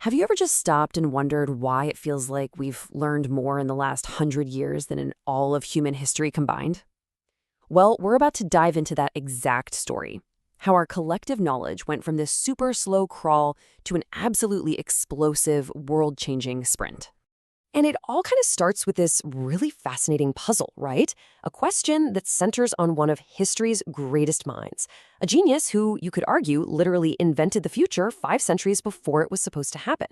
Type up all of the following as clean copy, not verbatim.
Have you ever just stopped and wondered why it feels like we've learned more in the last 100 years than in all of human history combined? Well, we're about to dive into that exact story. How our collective knowledge went from this super slow crawl to an absolutely explosive, world-changing sprint. And it all kind of starts with this really fascinating puzzle, right? A question that centers on one of history's greatest minds, a genius who, you could argue, literally invented the future 5 centuries before it was supposed to happen.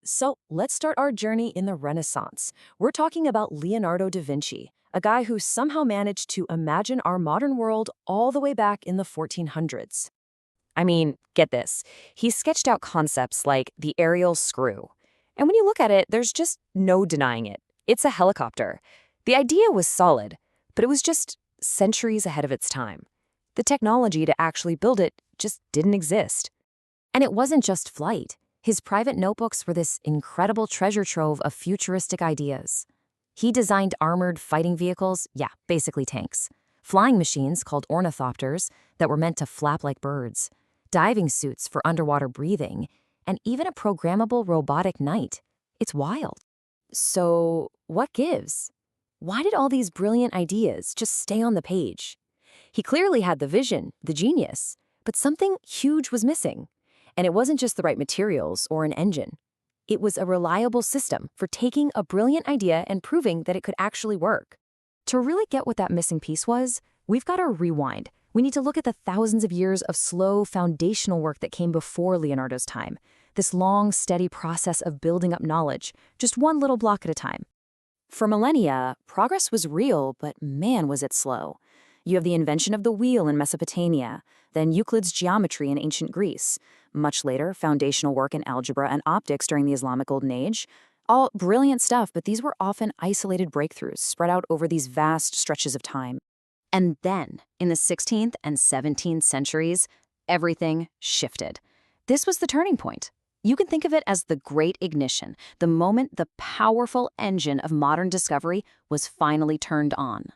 So let's start our journey in the Renaissance. We're talking about Leonardo da Vinci, a guy who somehow managed to imagine our modern world all the way back in the 1400s. I mean, get this. He sketched out concepts like the aerial screw. And when you look at it, there's just no denying it. It's a helicopter. The idea was solid, but it was just centuries ahead of its time. The technology to actually build it just didn't exist. And it wasn't just flight. His private notebooks were this incredible treasure trove of futuristic ideas. He designed armored fighting vehicles, yeah, basically tanks, flying machines called ornithopters that were meant to flap like birds, diving suits for underwater breathing, and even a programmable robotic knight. It's wild. So, what gives? Why did all these brilliant ideas just stay on the page? He clearly had the vision, the genius, but something huge was missing. And it wasn't just the right materials or an engine. It was a reliable system for taking a brilliant idea and proving that it could actually work. To really get what that missing piece was, we've got to rewind. We need to look at the thousands of years of slow, foundational work that came before Leonardo's time. This long, steady process of building up knowledge, just one little block at a time. For millennia, progress was real, but man, was it slow. You have the invention of the wheel in Mesopotamia, then Euclid's geometry in ancient Greece. Much later, foundational work in algebra and optics during the Islamic Golden Age. All brilliant stuff, but these were often isolated breakthroughs spread out over these vast stretches of time. And then, in the 16th and 17th centuries, everything shifted. This was the turning point. You can think of it as the Great Ignition, the moment the powerful engine of modern discovery was finally turned on.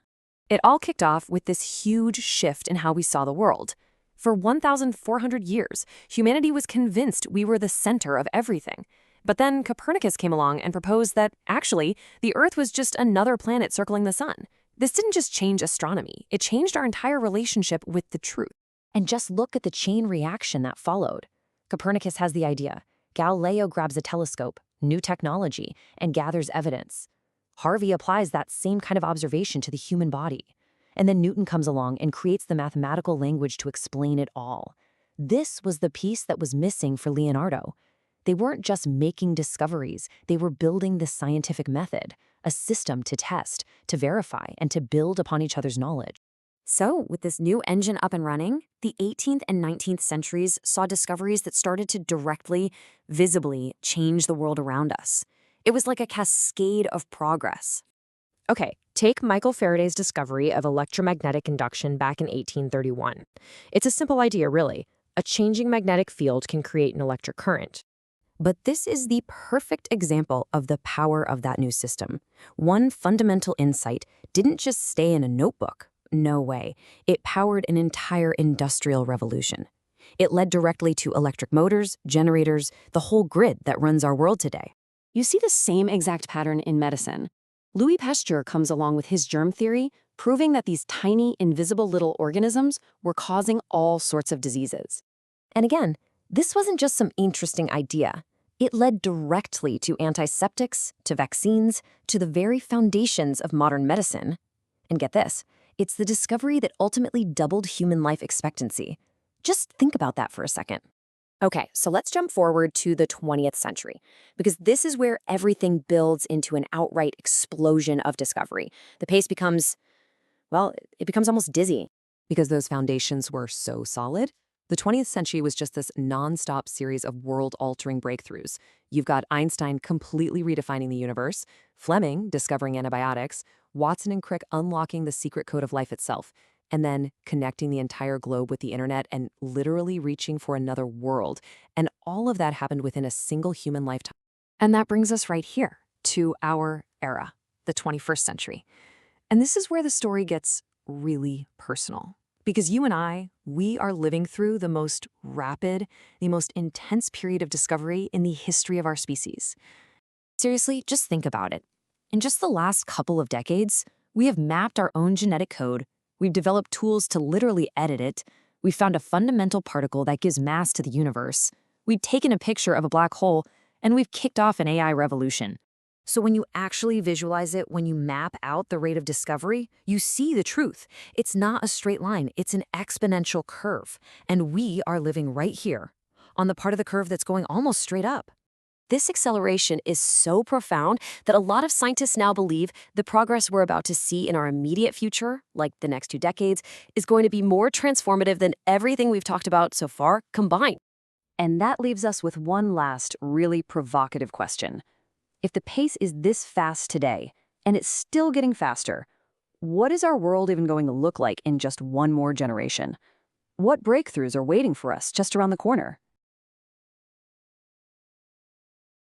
It all kicked off with this huge shift in how we saw the world. For 1,400 years, humanity was convinced we were the center of everything. But then Copernicus came along and proposed that, actually, the Earth was just another planet circling the sun. This didn't just change astronomy, it changed our entire relationship with the truth. And just look at the chain reaction that followed. Copernicus has the idea. Galileo grabs a telescope, new technology, and gathers evidence. Harvey applies that same kind of observation to the human body. And then Newton comes along and creates the mathematical language to explain it all. This was the piece that was missing for Leonardo. They weren't just making discoveries, they were building the scientific method, a system to test, to verify, and to build upon each other's knowledge. So, with this new engine up and running, the 18th and 19th centuries saw discoveries that started to directly, visibly change the world around us. It was like a cascade of progress. Okay, take Michael Faraday's discovery of electromagnetic induction back in 1831. It's a simple idea, really. A changing magnetic field can create an electric current. But this is the perfect example of the power of that new system. One fundamental insight didn't just stay in a notebook. No way. It powered an entire industrial revolution. It led directly to electric motors, generators, the whole grid that runs our world today. You see the same exact pattern in medicine. Louis Pasteur comes along with his germ theory, proving that these tiny, invisible little organisms were causing all sorts of diseases. And again, this wasn't just some interesting idea. It led directly to antiseptics, to vaccines, to the very foundations of modern medicine. And get this, it's the discovery that ultimately doubled human life expectancy. Just think about that for a second. Okay, so let's jump forward to the 20th century, because this is where everything builds into an outright explosion of discovery. The pace becomes, well, it becomes almost dizzy. Because those foundations were so solid, the 20th century was just this nonstop series of world-altering breakthroughs. You've got Einstein completely redefining the universe, Fleming discovering antibiotics, Watson and Crick unlocking the secret code of life itself, and then connecting the entire globe with the internet and literally reaching for another world. And all of that happened within a single human lifetime. And that brings us right here to our era, the 21st century. And this is where the story gets really personal. Because you and we are living through the most rapid, the most intense period of discovery in the history of our species. Seriously, just think about it. In just the last couple of decades, we have mapped our own genetic code, we've developed tools to literally edit it, we've found a fundamental particle that gives mass to the universe, we've taken a picture of a black hole, and we've kicked off an AI revolution. So when you actually visualize it, when you map out the rate of discovery, you see the truth. It's not a straight line, it's an exponential curve. And we are living right here, on the part of the curve that's going almost straight up. This acceleration is so profound that a lot of scientists now believe the progress we're about to see in our immediate future, like the next 2 decades, is going to be more transformative than everything we've talked about so far combined. And that leaves us with one last, really provocative question. If the pace is this fast today, and it's still getting faster, what is our world even going to look like in just one more generation? What breakthroughs are waiting for us just around the corner?